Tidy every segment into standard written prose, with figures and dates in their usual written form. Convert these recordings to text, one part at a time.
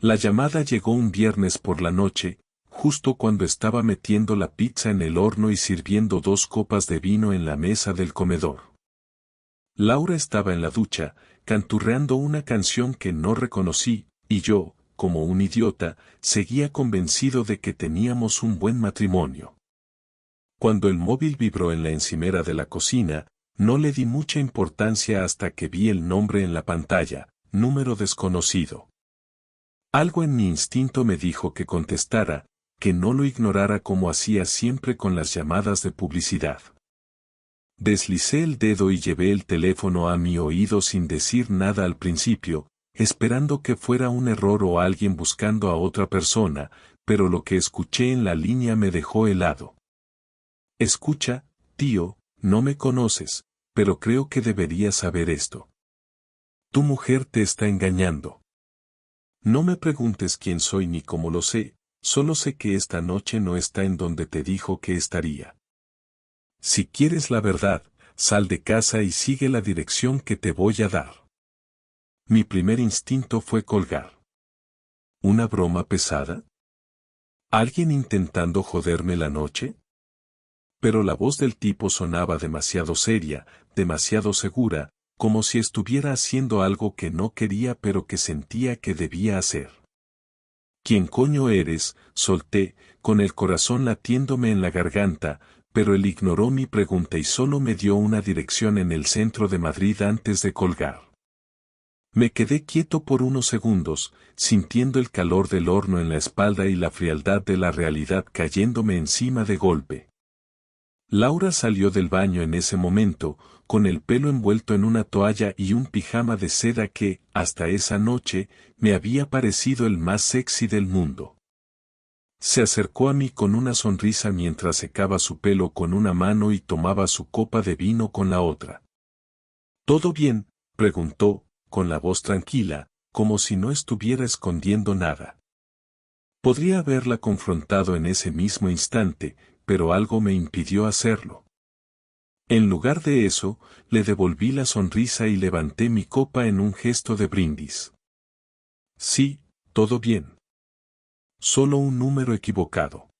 La llamada llegó un viernes por la noche, justo cuando estaba metiendo la pizza en el horno y sirviendo 2 copas de vino en la mesa del comedor. Laura estaba en la ducha, canturreando una canción que no reconocí, y yo, como un idiota, seguía convencido de que teníamos un buen matrimonio. Cuando el móvil vibró en la encimera de la cocina, no le di mucha importancia hasta que vi el nombre en la pantalla, número desconocido. Algo en mi instinto me dijo que contestara, que no lo ignorara como hacía siempre con las llamadas de publicidad. Deslicé el dedo y llevé el teléfono a mi oído sin decir nada al principio, esperando que fuera un error o alguien buscando a otra persona, pero lo que escuché en la línea me dejó helado. Escucha, tío, no me conoces, pero creo que deberías saber esto. Tu mujer te está engañando. No me preguntes quién soy ni cómo lo sé, solo sé que esta noche no está en donde te dijo que estaría. Si quieres la verdad, sal de casa y sigue la dirección que te voy a dar. Mi primer instinto fue colgar. ¿Una broma pesada? ¿Alguien intentando joderme la noche? Pero la voz del tipo sonaba demasiado seria, demasiado segura, como si estuviera haciendo algo que no quería pero que sentía que debía hacer. ¿Quién coño eres?, solté, con el corazón latiéndome en la garganta, pero él ignoró mi pregunta y solo me dio una dirección en el centro de Madrid antes de colgar. Me quedé quieto por unos segundos, sintiendo el calor del horno en la espalda y la frialdad de la realidad cayéndome encima de golpe. Laura salió del baño en ese momento, con el pelo envuelto en una toalla y un pijama de seda que, hasta esa noche, me había parecido el más sexy del mundo. Se acercó a mí con una sonrisa mientras secaba su pelo con una mano y tomaba su copa de vino con la otra. ¿Todo bien?, preguntó, con la voz tranquila, como si no estuviera escondiendo nada. Podría haberla confrontado en ese mismo instante, pero algo me impidió hacerlo. En lugar de eso, le devolví la sonrisa y levanté mi copa en un gesto de brindis. Sí, todo bien. Solo un número equivocado.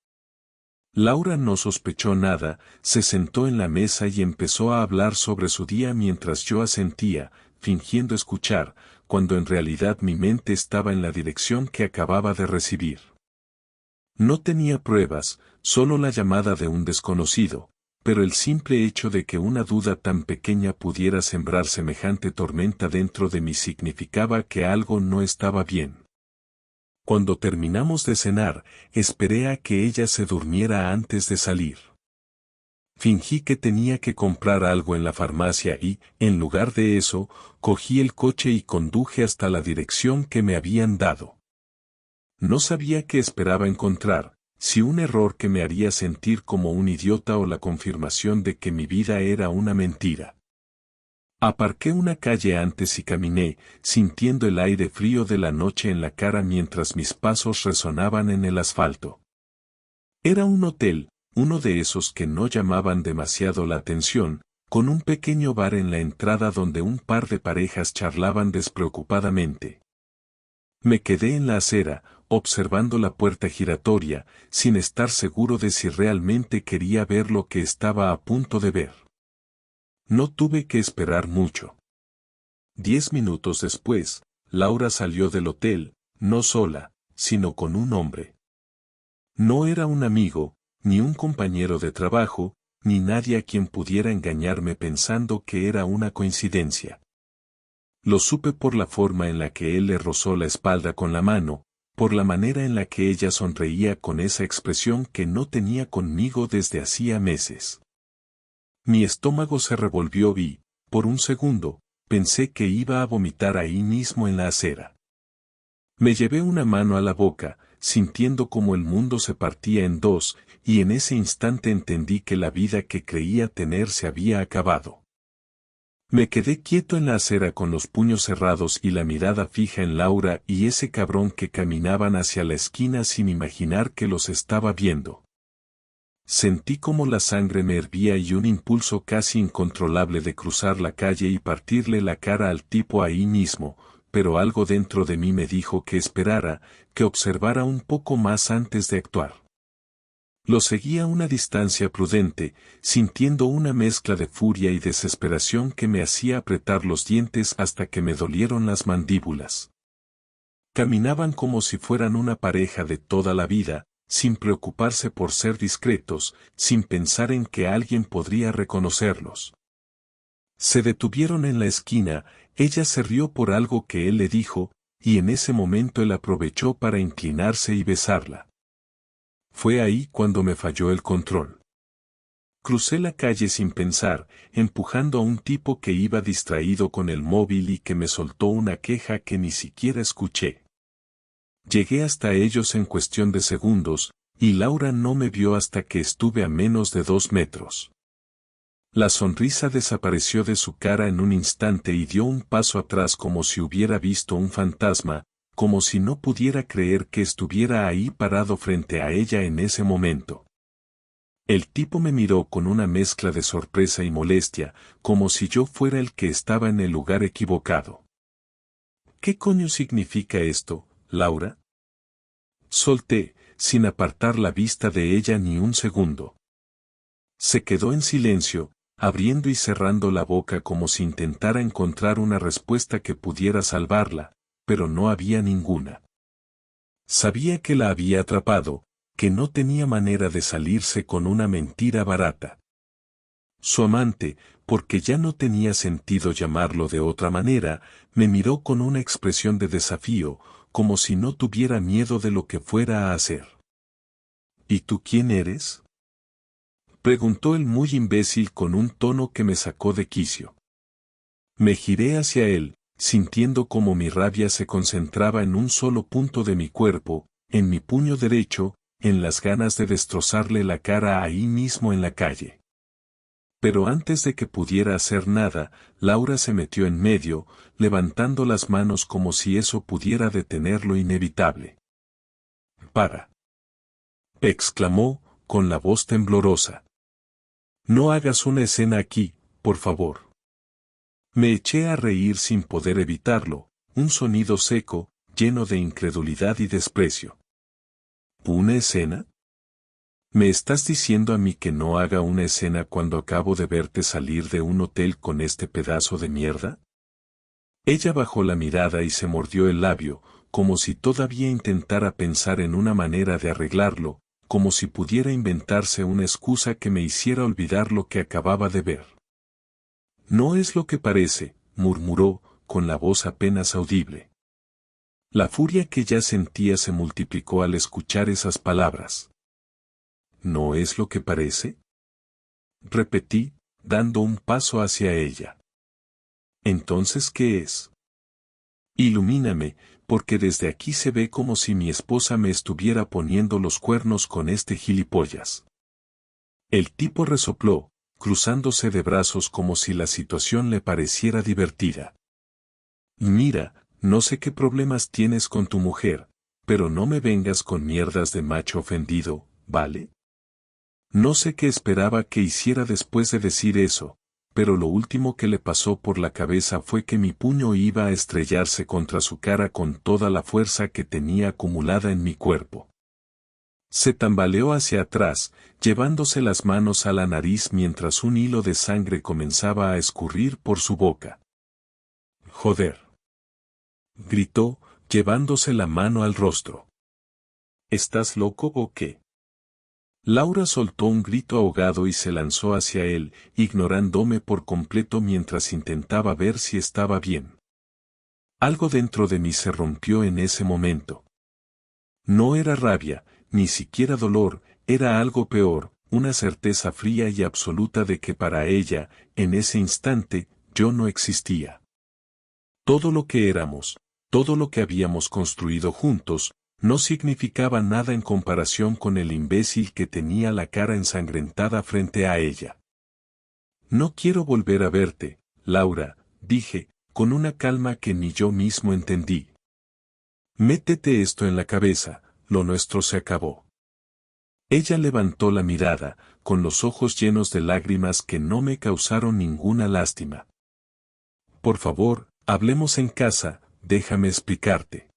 Laura no sospechó nada, se sentó en la mesa y empezó a hablar sobre su día mientras yo asentía, fingiendo escuchar, cuando en realidad mi mente estaba en la dirección que acababa de recibir. No tenía pruebas, solo la llamada de un desconocido, pero el simple hecho de que una duda tan pequeña pudiera sembrar semejante tormenta dentro de mí significaba que algo no estaba bien. Cuando terminamos de cenar, esperé a que ella se durmiera antes de salir. Fingí que tenía que comprar algo en la farmacia y, en lugar de eso, cogí el coche y conduje hasta la dirección que me habían dado. No sabía qué esperaba encontrar, si un error que me haría sentir como un idiota o la confirmación de que mi vida era una mentira. Aparqué una calle antes y caminé, sintiendo el aire frío de la noche en la cara mientras mis pasos resonaban en el asfalto. Era un hotel, uno de esos que no llamaban demasiado la atención, con un pequeño bar en la entrada donde un par de parejas charlaban despreocupadamente. Me quedé en la acera, observando la puerta giratoria, sin estar seguro de si realmente quería ver lo que estaba a punto de ver. No tuve que esperar mucho. 10 minutos después, Laura salió del hotel, no sola, sino con un hombre. No era un amigo, ni un compañero de trabajo, ni nadie a quien pudiera engañarme pensando que era una coincidencia. Lo supe por la forma en la que él le rozó la espalda con la mano, por la manera en la que ella sonreía con esa expresión que no tenía conmigo desde hacía meses. Mi estómago se revolvió y, por un segundo, pensé que iba a vomitar ahí mismo en la acera. Me llevé una mano a la boca, sintiendo como el mundo se partía en dos, y en ese instante entendí que la vida que creía tener se había acabado. Me quedé quieto en la acera con los puños cerrados y la mirada fija en Laura y ese cabrón que caminaban hacia la esquina sin imaginar que los estaba viendo. Sentí como la sangre me hervía y un impulso casi incontrolable de cruzar la calle y partirle la cara al tipo ahí mismo, pero algo dentro de mí me dijo que esperara, que observara un poco más antes de actuar. Lo seguí a una distancia prudente, sintiendo una mezcla de furia y desesperación que me hacía apretar los dientes hasta que me dolieron las mandíbulas. Caminaban como si fueran una pareja de toda la vida, sin preocuparse por ser discretos, sin pensar en que alguien podría reconocerlos. Se detuvieron en la esquina, ella se rió por algo que él le dijo, y en ese momento él aprovechó para inclinarse y besarla. Fue ahí cuando me falló el control. Crucé la calle sin pensar, empujando a un tipo que iba distraído con el móvil y que me soltó una queja que ni siquiera escuché. Llegué hasta ellos en cuestión de segundos, y Laura no me vio hasta que estuve a menos de 2 metros. La sonrisa desapareció de su cara en un instante y dio un paso atrás como si hubiera visto un fantasma, como si no pudiera creer que estuviera ahí parado frente a ella en ese momento. El tipo me miró con una mezcla de sorpresa y molestia, como si yo fuera el que estaba en el lugar equivocado. ¿Qué coño significa esto, Laura? Solté, sin apartar la vista de ella ni un segundo. Se quedó en silencio, abriendo y cerrando la boca como si intentara encontrar una respuesta que pudiera salvarla, pero no había ninguna. Sabía que la había atrapado, que no tenía manera de salirse con una mentira barata. Su amante, porque ya no tenía sentido llamarlo de otra manera, me miró con una expresión de desafío, como si no tuviera miedo de lo que fuera a hacer. ¿Y tú quién eres?, preguntó el muy imbécil con un tono que me sacó de quicio. Me giré hacia él, sintiendo como mi rabia se concentraba en un solo punto de mi cuerpo, en mi puño derecho, en las ganas de destrozarle la cara ahí mismo en la calle. Pero antes de que pudiera hacer nada, Laura se metió en medio, levantando las manos como si eso pudiera detener lo inevitable. «Para», exclamó, con la voz temblorosa. «No hagas una escena aquí, por favor». Me eché a reír sin poder evitarlo, un sonido seco, lleno de incredulidad y desprecio. ¿Una escena? ¿Me estás diciendo a mí que no haga una escena cuando acabo de verte salir de un hotel con este pedazo de mierda? Ella bajó la mirada y se mordió el labio, como si todavía intentara pensar en una manera de arreglarlo, como si pudiera inventarse una excusa que me hiciera olvidar lo que acababa de ver. «No es lo que parece», murmuró, con la voz apenas audible. La furia que ya sentía se multiplicó al escuchar esas palabras. «¿No es lo que parece?», repetí, dando un paso hacia ella. «¿Entonces qué es?». «Ilumíname, porque desde aquí se ve como si mi esposa me estuviera poniendo los cuernos con este gilipollas». El tipo resopló, cruzándose de brazos como si la situación le pareciera divertida. «Mira, no sé qué problemas tienes con tu mujer, pero no me vengas con mierdas de macho ofendido, ¿vale?». No sé qué esperaba que hiciera después de decir eso, pero lo último que le pasó por la cabeza fue que mi puño iba a estrellarse contra su cara con toda la fuerza que tenía acumulada en mi cuerpo. Se tambaleó hacia atrás, llevándose las manos a la nariz mientras un hilo de sangre comenzaba a escurrir por su boca. «Joder», gritó, llevándose la mano al rostro. «¿Estás loco o qué?». Laura soltó un grito ahogado y se lanzó hacia él, ignorándome por completo mientras intentaba ver si estaba bien. Algo dentro de mí se rompió en ese momento. No era rabia, ni siquiera dolor, era algo peor, una certeza fría y absoluta de que para ella, en ese instante, yo no existía. Todo lo que éramos, todo lo que habíamos construido juntos, no significaba nada en comparación con el imbécil que tenía la cara ensangrentada frente a ella. «No quiero volver a verte, Laura», dije, con una calma que ni yo mismo entendí. «Métete esto en la cabeza, lo nuestro se acabó». Ella levantó la mirada, con los ojos llenos de lágrimas que no me causaron ninguna lástima. «Por favor, hablemos en casa», déjame explicarte.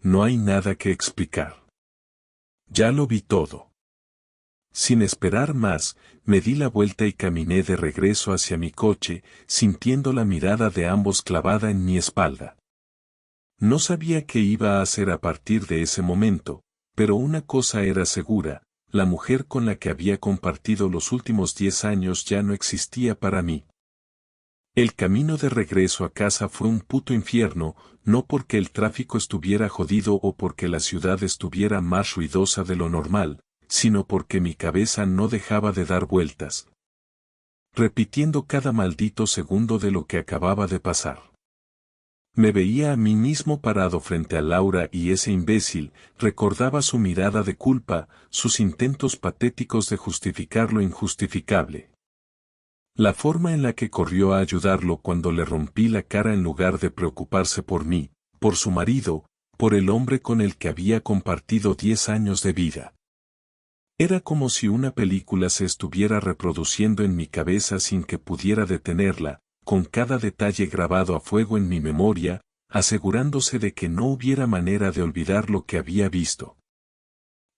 No hay nada que explicar. Ya lo vi todo. Sin esperar más, me di la vuelta y caminé de regreso hacia mi coche, sintiendo la mirada de ambos clavada en mi espalda. No sabía qué iba a hacer a partir de ese momento, pero una cosa era segura, la mujer con la que había compartido los últimos 10 años ya no existía para mí. El camino de regreso a casa fue un puto infierno, no porque el tráfico estuviera jodido o porque la ciudad estuviera más ruidosa de lo normal, sino porque mi cabeza no dejaba de dar vueltas, repitiendo cada maldito segundo de lo que acababa de pasar. Me veía a mí mismo parado frente a Laura y ese imbécil, recordaba su mirada de culpa, sus intentos patéticos de justificar lo injustificable. La forma en la que corrió a ayudarlo cuando le rompí la cara en lugar de preocuparse por mí, por su marido, por el hombre con el que había compartido 10 años de vida. Era como si una película se estuviera reproduciendo en mi cabeza sin que pudiera detenerla, con cada detalle grabado a fuego en mi memoria, asegurándose de que no hubiera manera de olvidar lo que había visto.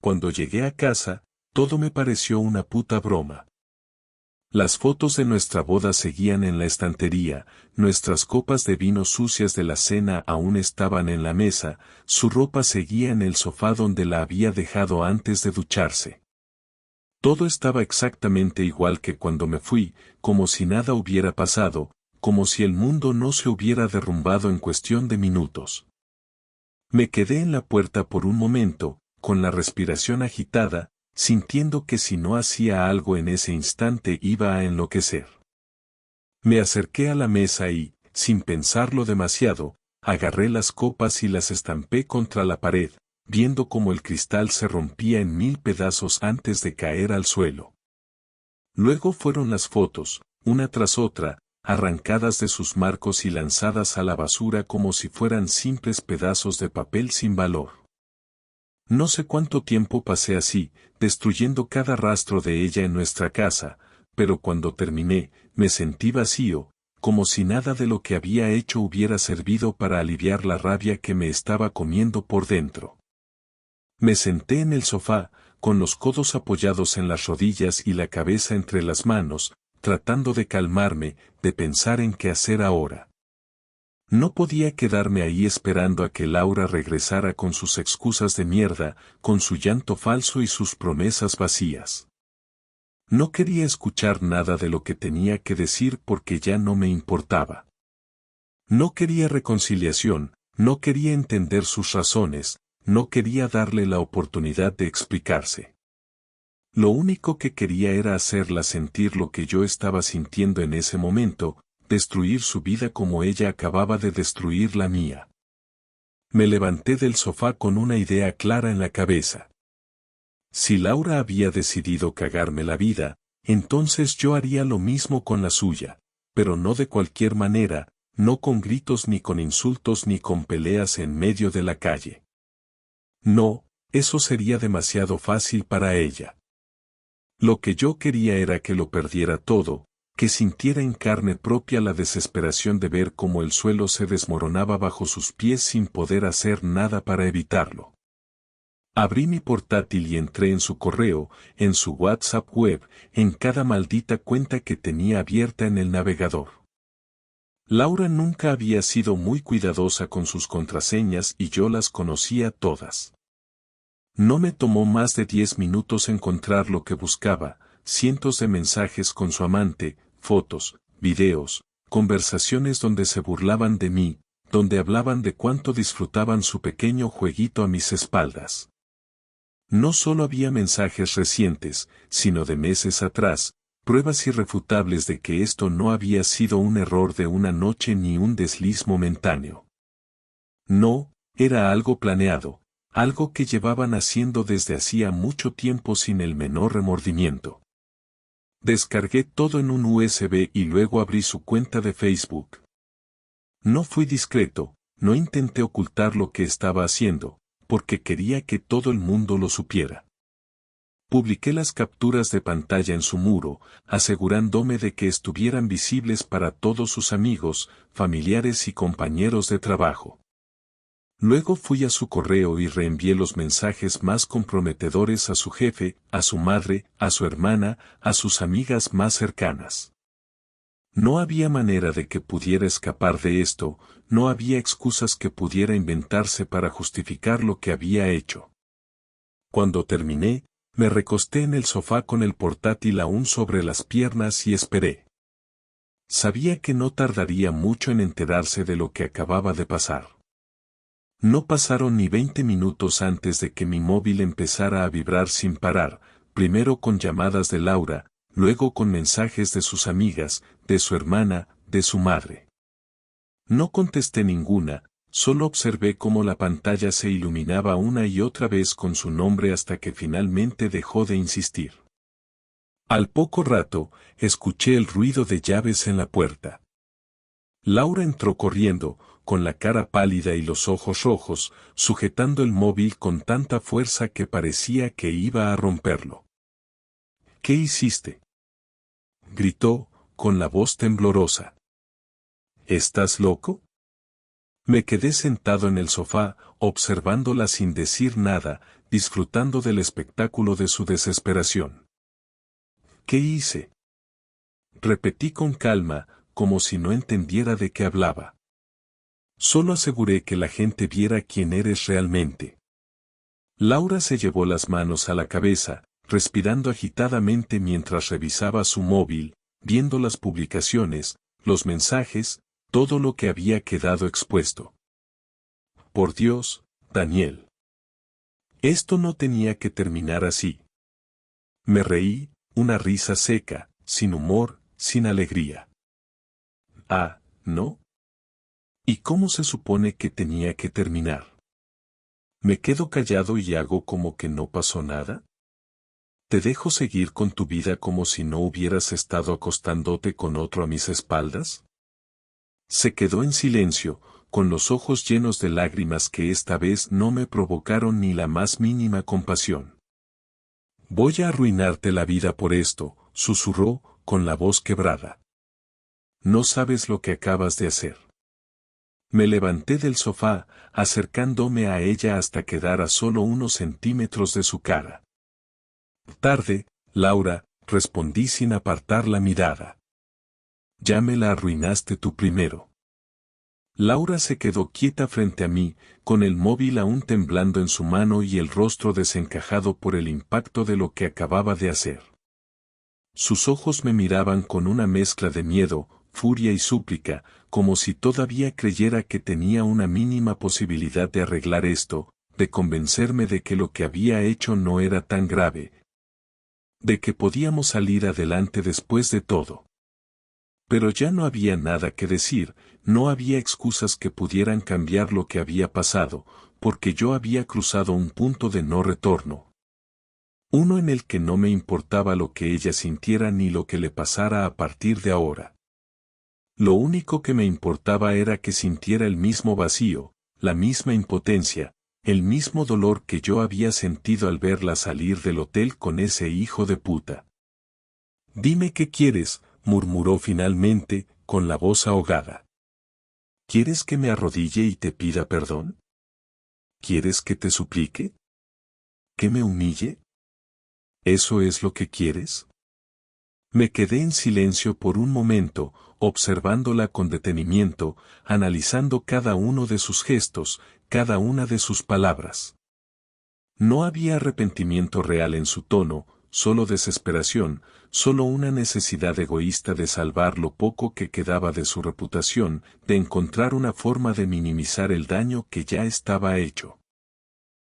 Cuando llegué a casa, todo me pareció una puta broma. Las fotos de nuestra boda seguían en la estantería, nuestras copas de vino sucias de la cena aún estaban en la mesa, su ropa seguía en el sofá donde la había dejado antes de ducharse. Todo estaba exactamente igual que cuando me fui, como si nada hubiera pasado, como si el mundo no se hubiera derrumbado en cuestión de minutos. Me quedé en la puerta por un momento, con la respiración agitada, sintiendo que si no hacía algo en ese instante iba a enloquecer. Me acerqué a la mesa y, sin pensarlo demasiado, agarré las copas y las estampé contra la pared, viendo cómo el cristal se rompía en 1000 pedazos antes de caer al suelo. Luego fueron las fotos, una tras otra, arrancadas de sus marcos y lanzadas a la basura como si fueran simples pedazos de papel sin valor. No sé cuánto tiempo pasé así, destruyendo cada rastro de ella en nuestra casa, pero cuando terminé, me sentí vacío, como si nada de lo que había hecho hubiera servido para aliviar la rabia que me estaba comiendo por dentro. Me senté en el sofá, con los codos apoyados en las rodillas y la cabeza entre las manos, tratando de calmarme, de pensar en qué hacer ahora. No podía quedarme ahí esperando a que Laura regresara con sus excusas de mierda, con su llanto falso y sus promesas vacías. No quería escuchar nada de lo que tenía que decir porque ya no me importaba. No quería reconciliación, no quería entender sus razones, no quería darle la oportunidad de explicarse. Lo único que quería era hacerla sentir lo que yo estaba sintiendo en ese momento, destruir su vida como ella acababa de destruir la mía. Me levanté del sofá con una idea clara en la cabeza. Si Laura había decidido cagarme la vida, entonces yo haría lo mismo con la suya, pero no de cualquier manera, no con gritos ni con insultos ni con peleas en medio de la calle. No, eso sería demasiado fácil para ella. Lo que yo quería era que lo perdiera todo, que sintiera en carne propia la desesperación de ver cómo el suelo se desmoronaba bajo sus pies sin poder hacer nada para evitarlo. Abrí mi portátil y entré en su correo, en su WhatsApp web, en cada maldita cuenta que tenía abierta en el navegador. Laura nunca había sido muy cuidadosa con sus contraseñas y yo las conocía todas. No me tomó más de 10 minutos encontrar lo que buscaba, cientos de mensajes con su amante, fotos, videos, conversaciones donde se burlaban de mí, donde hablaban de cuánto disfrutaban su pequeño jueguito a mis espaldas. No solo había mensajes recientes, sino de meses atrás, pruebas irrefutables de que esto no había sido un error de una noche ni un desliz momentáneo. No, era algo planeado, algo que llevaban haciendo desde hacía mucho tiempo sin el menor remordimiento. Descargué todo en un USB y luego abrí su cuenta de Facebook. No fui discreto, no intenté ocultar lo que estaba haciendo, porque quería que todo el mundo lo supiera. Publiqué las capturas de pantalla en su muro, asegurándome de que estuvieran visibles para todos sus amigos, familiares y compañeros de trabajo. Luego fui a su correo y reenvié los mensajes más comprometedores a su jefe, a su madre, a su hermana, a sus amigas más cercanas. No había manera de que pudiera escapar de esto, no había excusas que pudiera inventarse para justificar lo que había hecho. Cuando terminé, me recosté en el sofá con el portátil aún sobre las piernas y esperé. Sabía que no tardaría mucho en enterarse de lo que acababa de pasar. No pasaron ni 20 minutos antes de que mi móvil empezara a vibrar sin parar, primero con llamadas de Laura, luego con mensajes de sus amigas, de su hermana, de su madre. No contesté ninguna, solo observé cómo la pantalla se iluminaba una y otra vez con su nombre hasta que finalmente dejó de insistir. Al poco rato, escuché el ruido de llaves en la puerta. Laura entró corriendo, con la cara pálida y los ojos rojos, sujetando el móvil con tanta fuerza que parecía que iba a romperlo. ¿Qué hiciste?, gritó, con la voz temblorosa. ¿Estás loco? Me quedé sentado en el sofá, observándola sin decir nada, disfrutando del espectáculo de su desesperación. ¿Qué hice?, repetí con calma, como si no entendiera de qué hablaba. Solo aseguré que la gente viera quién eres realmente. Laura se llevó las manos a la cabeza, respirando agitadamente mientras revisaba su móvil, viendo las publicaciones, los mensajes, todo lo que había quedado expuesto. Por Dios, Daniel. Esto no tenía que terminar así. Me reí, una risa seca, sin humor, sin alegría. Ah, ¿no? ¿Y cómo se supone que tenía que terminar? ¿Me quedo callado y hago como que no pasó nada? ¿Te dejo seguir con tu vida como si no hubieras estado acostándote con otro a mis espaldas? Se quedó en silencio, con los ojos llenos de lágrimas que esta vez no me provocaron ni la más mínima compasión. Voy a arruinarte la vida por esto, susurró, con la voz quebrada. No sabes lo que acabas de hacer. Me levanté del sofá, acercándome a ella hasta quedar a solo unos centímetros de su cara. Tarde, Laura, respondí sin apartar la mirada. Ya me la arruinaste tú primero. Laura se quedó quieta frente a mí, con el móvil aún temblando en su mano y el rostro desencajado por el impacto de lo que acababa de hacer. Sus ojos me miraban con una mezcla de miedo, furia y súplica, como si todavía creyera que tenía una mínima posibilidad de arreglar esto, de convencerme de que lo que había hecho no era tan grave, de que podíamos salir adelante después de todo. Pero ya no había nada que decir, no había excusas que pudieran cambiar lo que había pasado, porque yo había cruzado un punto de no retorno. Uno en el que no me importaba lo que ella sintiera ni lo que le pasara a partir de ahora. Lo único que me importaba era que sintiera el mismo vacío, la misma impotencia, el mismo dolor que yo había sentido al verla salir del hotel con ese hijo de puta. Dime qué quieres, murmuró finalmente, con la voz ahogada. ¿Quieres que me arrodille y te pida perdón? ¿Quieres que te suplique? ¿Que me humille? ¿Eso es lo que quieres? Me quedé en silencio por un momento, observándola con detenimiento, analizando cada uno de sus gestos, cada una de sus palabras. No había arrepentimiento real en su tono, solo desesperación, solo una necesidad egoísta de salvar lo poco que quedaba de su reputación, de encontrar una forma de minimizar el daño que ya estaba hecho.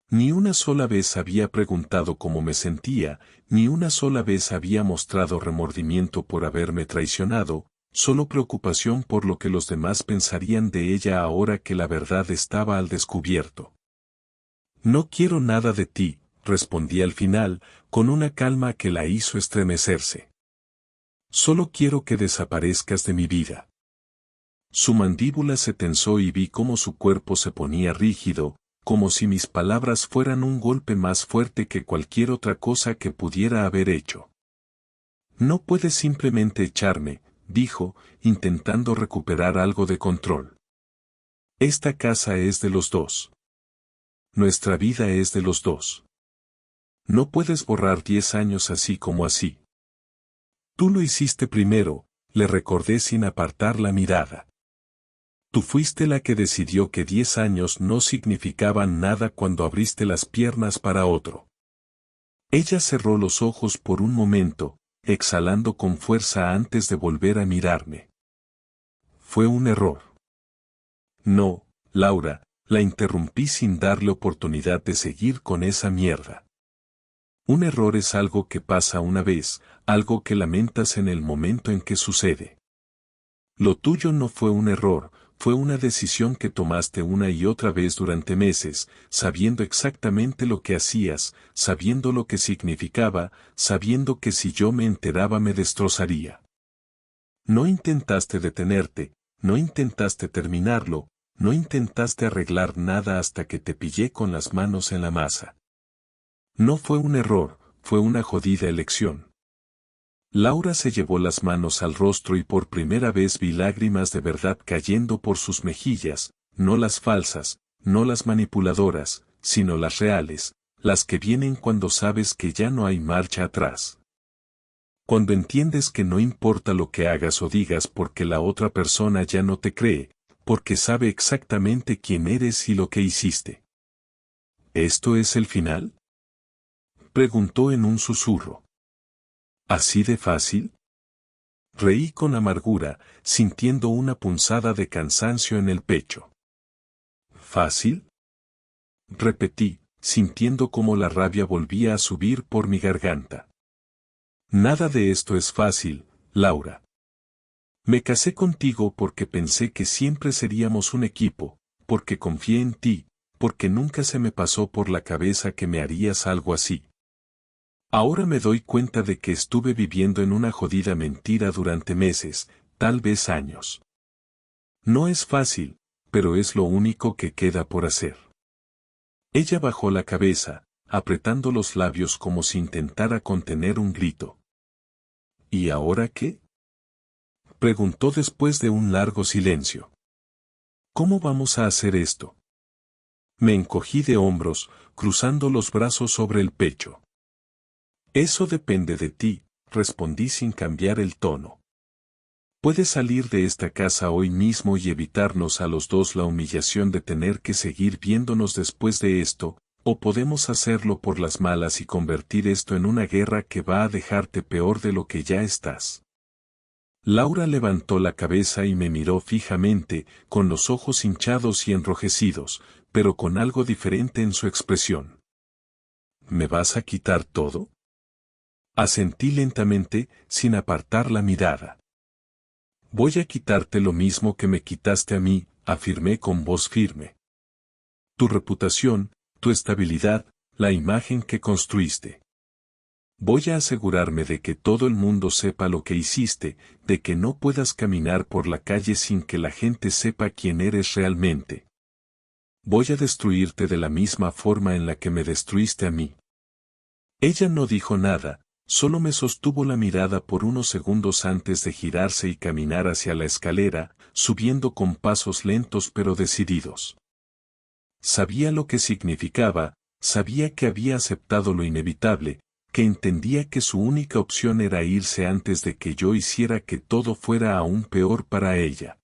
Ni una sola vez había preguntado cómo me sentía, ni una sola vez había mostrado remordimiento por haberme traicionado, solo preocupación por lo que los demás pensarían de ella ahora que la verdad estaba al descubierto. No quiero nada de ti, respondí al final, con una calma que la hizo estremecerse. Solo quiero que desaparezcas de mi vida. Su mandíbula se tensó y vi cómo su cuerpo se ponía rígido, como si mis palabras fueran un golpe más fuerte que cualquier otra cosa que pudiera haber hecho. No puedes simplemente echarme, dijo, intentando recuperar algo de control. Esta casa es de los dos. Nuestra vida es de los dos. No puedes borrar 10 años así como así. Tú lo hiciste primero, le recordé sin apartar la mirada. Tú fuiste la que decidió que 10 años no significaban nada cuando abriste las piernas para otro. Ella cerró los ojos por un momento, exhalando con fuerza antes de volver a mirarme. Fue un error. No, Laura, la interrumpí sin darle oportunidad de seguir con esa mierda. Un error es algo que pasa una vez, algo que lamentas en el momento en que sucede. Lo tuyo no fue un error, fue una decisión que tomaste una y otra vez durante meses, sabiendo exactamente lo que hacías, sabiendo lo que significaba, sabiendo que si yo me enteraba me destrozaría. No intentaste detenerte, no intentaste terminarlo, no intentaste arreglar nada hasta que te pillé con las manos en la masa. No fue un error, fue una jodida elección. Laura se llevó las manos al rostro y por primera vez vi lágrimas de verdad cayendo por sus mejillas, no las falsas, no las manipuladoras, sino las reales, las que vienen cuando sabes que ya no hay marcha atrás. Cuando entiendes que no importa lo que hagas o digas porque la otra persona ya no te cree, porque sabe exactamente quién eres y lo que hiciste. ¿Esto es el final?, preguntó en un susurro. ¿Así de fácil? Reí con amargura, sintiendo una punzada de cansancio en el pecho. ¿Fácil?, repetí, sintiendo cómo la rabia volvía a subir por mi garganta. Nada de esto es fácil, Laura. Me casé contigo porque pensé que siempre seríamos un equipo, porque confié en ti, porque nunca se me pasó por la cabeza que me harías algo así. Ahora me doy cuenta de que estuve viviendo en una jodida mentira durante meses, tal vez años. No es fácil, pero es lo único que queda por hacer. Ella bajó la cabeza, apretando los labios como si intentara contener un grito. ¿Y ahora qué?, preguntó después de un largo silencio. ¿Cómo vamos a hacer esto? Me encogí de hombros, cruzando los brazos sobre el pecho. Eso depende de ti, respondí sin cambiar el tono. Puedes salir de esta casa hoy mismo y evitarnos a los dos la humillación de tener que seguir viéndonos después de esto, o podemos hacerlo por las malas y convertir esto en una guerra que va a dejarte peor de lo que ya estás. Laura levantó la cabeza y me miró fijamente, con los ojos hinchados y enrojecidos, pero con algo diferente en su expresión. ¿Me vas a quitar todo? Asentí lentamente, sin apartar la mirada. Voy a quitarte lo mismo que me quitaste a mí, afirmé con voz firme. Tu reputación, tu estabilidad, la imagen que construiste. Voy a asegurarme de que todo el mundo sepa lo que hiciste, de que no puedas caminar por la calle sin que la gente sepa quién eres realmente. Voy a destruirte de la misma forma en la que me destruiste a mí. Ella no dijo nada, solo me sostuvo la mirada por unos segundos antes de girarse y caminar hacia la escalera, subiendo con pasos lentos pero decididos. Sabía lo que significaba, sabía que había aceptado lo inevitable, que entendía que su única opción era irse antes de que yo hiciera que todo fuera aún peor para ella.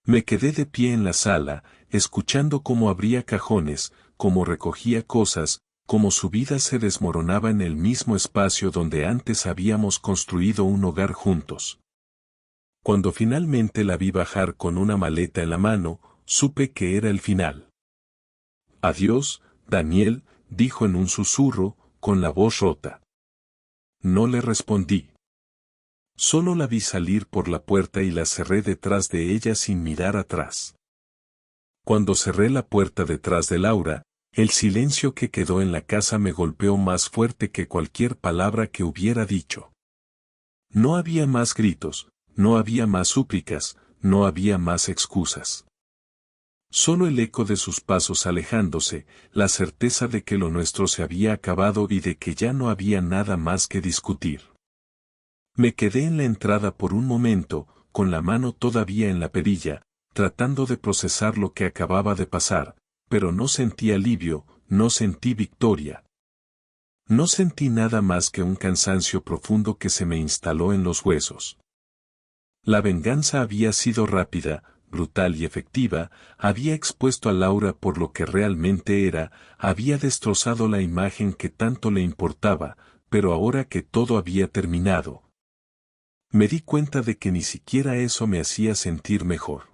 Me quedé de pie en la sala, escuchando cómo abría cajones, cómo recogía cosas, cómo su vida se desmoronaba en el mismo espacio donde antes habíamos construido un hogar juntos. Cuando finalmente la vi bajar con una maleta en la mano, supe que era el final. Adiós, Daniel, dijo en un susurro, con la voz rota. No le respondí. Solo la vi salir por la puerta y la cerré detrás de ella sin mirar atrás. Cuando cerré la puerta detrás de Laura, el silencio que quedó en la casa me golpeó más fuerte que cualquier palabra que hubiera dicho. No había más gritos, no había más súplicas, no había más excusas. Solo el eco de sus pasos alejándose, la certeza de que lo nuestro se había acabado y de que ya no había nada más que discutir. Me quedé en la entrada por un momento, con la mano todavía en la perilla, tratando de procesar lo que acababa de pasar, pero no sentí alivio, no sentí victoria. No sentí nada más que un cansancio profundo que se me instaló en los huesos. La venganza había sido rápida, brutal y efectiva, había expuesto a Laura por lo que realmente era, había destrozado la imagen que tanto le importaba, pero ahora que todo había terminado, me di cuenta de que ni siquiera eso me hacía sentir mejor.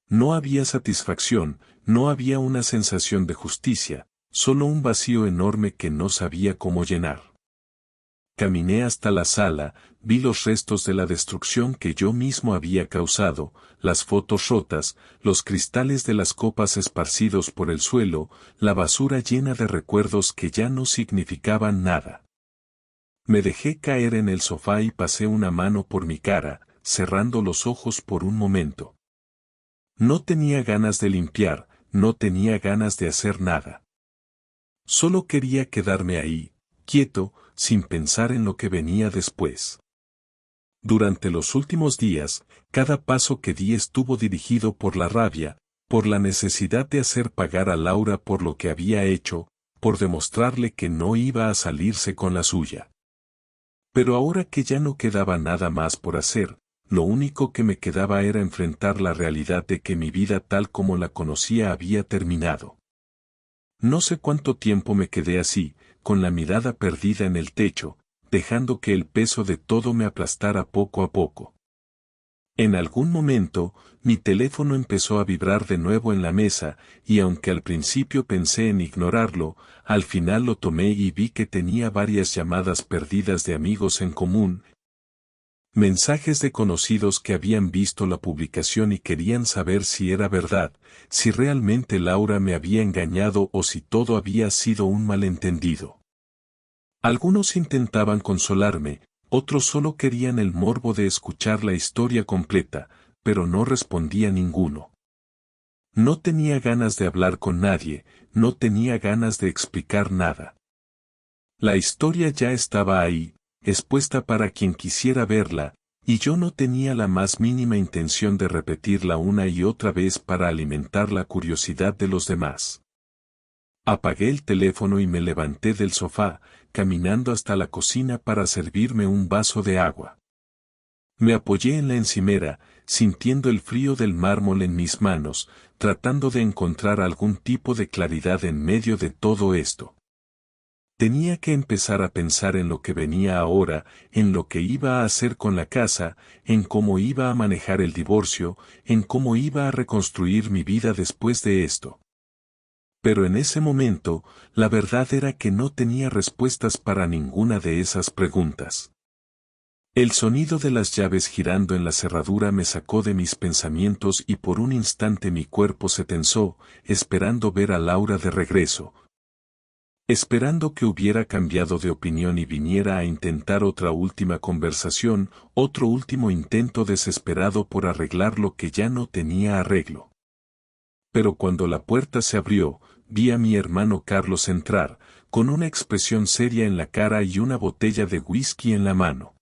No había satisfacción, no había una sensación de justicia, solo un vacío enorme que no sabía cómo llenar. Caminé hasta la sala, vi los restos de la destrucción que yo mismo había causado, las fotos rotas, los cristales de las copas esparcidos por el suelo, la basura llena de recuerdos que ya no significaban nada. Me dejé caer en el sofá y pasé una mano por mi cara, cerrando los ojos por un momento. No tenía ganas de limpiar, no tenía ganas de hacer nada. Solo quería quedarme ahí, quieto, sin pensar en lo que venía después. Durante los últimos días, cada paso que di estuvo dirigido por la rabia, por la necesidad de hacer pagar a Laura por lo que había hecho, por demostrarle que no iba a salirse con la suya. Pero ahora que ya no quedaba nada más por hacer, lo único que me quedaba era enfrentar la realidad de que mi vida tal como la conocía había terminado. No sé cuánto tiempo me quedé así, con la mirada perdida en el techo, dejando que el peso de todo me aplastara poco a poco. En algún momento, mi teléfono empezó a vibrar de nuevo en la mesa, y aunque al principio pensé en ignorarlo, al final lo tomé y vi que tenía varias llamadas perdidas de amigos en común, mensajes de conocidos que habían visto la publicación y querían saber si era verdad, si realmente Laura me había engañado o si todo había sido un malentendido. Algunos intentaban consolarme, otros solo querían el morbo de escuchar la historia completa, pero no respondía ninguno. No tenía ganas de hablar con nadie, no tenía ganas de explicar nada. La historia ya estaba ahí, expuesta para quien quisiera verla, y yo no tenía la más mínima intención de repetirla una y otra vez para alimentar la curiosidad de los demás. Apagué el teléfono y me levanté del sofá, caminando hasta la cocina para servirme un vaso de agua. Me apoyé en la encimera, sintiendo el frío del mármol en mis manos, tratando de encontrar algún tipo de claridad en medio de todo esto. Tenía que empezar a pensar en lo que venía ahora, en lo que iba a hacer con la casa, en cómo iba a manejar el divorcio, en cómo iba a reconstruir mi vida después de esto. Pero en ese momento, la verdad era que no tenía respuestas para ninguna de esas preguntas. El sonido de las llaves girando en la cerradura me sacó de mis pensamientos y por un instante mi cuerpo se tensó, esperando ver a Laura de regreso. Esperando que hubiera cambiado de opinión y viniera a intentar otra última conversación, otro último intento desesperado por arreglar lo que ya no tenía arreglo. Pero cuando la puerta se abrió, vi a mi hermano Carlos entrar, con una expresión seria en la cara y una botella de whisky en la mano.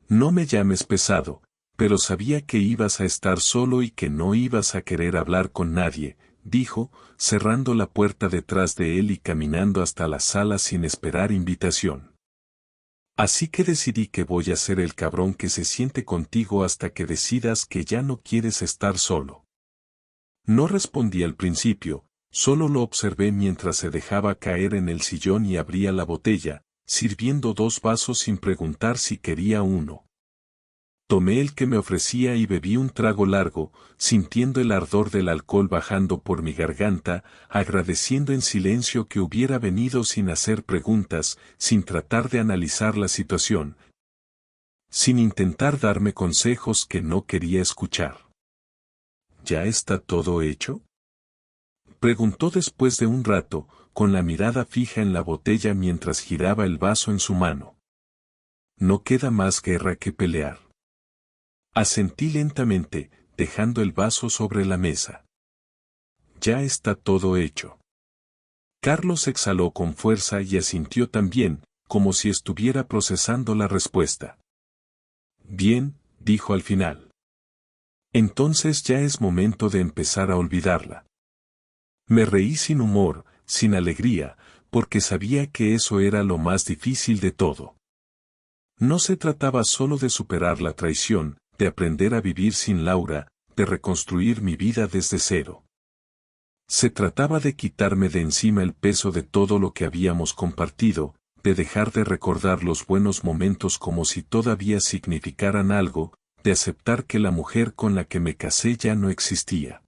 No me llames pesado, pero sabía que ibas a estar solo y que no ibas a querer hablar con nadie, dijo, cerrando la puerta detrás de él y caminando hasta la sala sin esperar invitación. Así que decidí que voy a ser el cabrón que se siente contigo hasta que decidas que ya no quieres estar solo. No respondí al principio, solo lo observé mientras se dejaba caer en el sillón y abría la botella, sirviendo 2 vasos sin preguntar si quería uno. Tomé el que me ofrecía y bebí un trago largo, sintiendo el ardor del alcohol bajando por mi garganta, agradeciendo en silencio que hubiera venido sin hacer preguntas, sin tratar de analizar la situación, sin intentar darme consejos que no quería escuchar. ¿Ya está todo hecho?, preguntó después de un rato, con la mirada fija en la botella mientras giraba el vaso en su mano. No queda más guerra que pelear. Asentí lentamente, dejando el vaso sobre la mesa. ya está todo hecho. Carlos exhaló con fuerza y asintió también, como si estuviera procesando la respuesta. Bien, dijo al final. Entonces ya es momento de empezar a olvidarla. Me reí sin humor, sin alegría, porque sabía que eso era lo más difícil de todo. No se trataba solo de superar la traición, de aprender a vivir sin Laura, de reconstruir mi vida desde cero. Se trataba de quitarme de encima el peso de todo lo que habíamos compartido, de dejar de recordar los buenos momentos como si todavía significaran algo, de aceptar que la mujer con la que me casé ya no existía.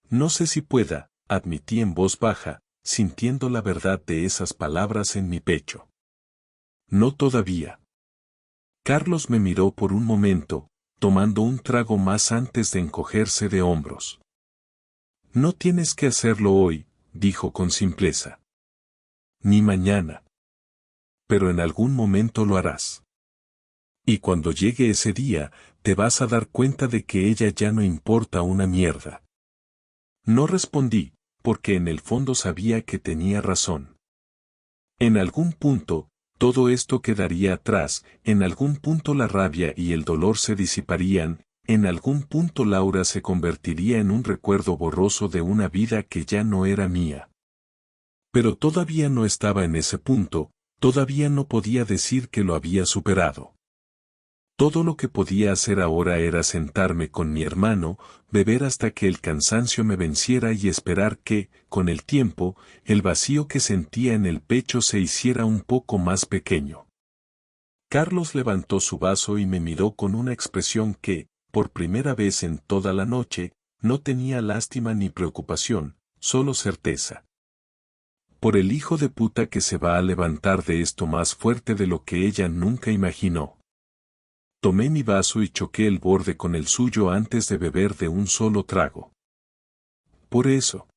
No sé si pueda, admití en voz baja, sintiendo la verdad de esas palabras en mi pecho. No todavía. Carlos me miró por un momento, tomando un trago más antes de encogerse de hombros. No tienes que hacerlo hoy, dijo con simpleza. Ni mañana. Pero en algún momento lo harás. Y cuando llegue ese día, te vas a dar cuenta de que ella ya no importa una mierda. No respondí, porque en el fondo sabía que tenía razón. En algún punto, todo esto quedaría atrás, en algún punto la rabia y el dolor se disiparían, en algún punto Laura se convertiría en un recuerdo borroso de una vida que ya no era mía. Pero todavía no estaba en ese punto, todavía no podía decir que lo había superado. Todo lo que podía hacer ahora era sentarme con mi hermano, beber hasta que el cansancio me venciera y esperar que, con el tiempo, el vacío que sentía en el pecho se hiciera un poco más pequeño. Carlos levantó su vaso y me miró con una expresión que, por primera vez en toda la noche, no tenía lástima ni preocupación, solo certeza. Por el hijo de puta que se va a levantar de esto más fuerte de lo que ella nunca imaginó. Tomé mi vaso y choqué el borde con el suyo antes de beber de un solo trago. Por eso.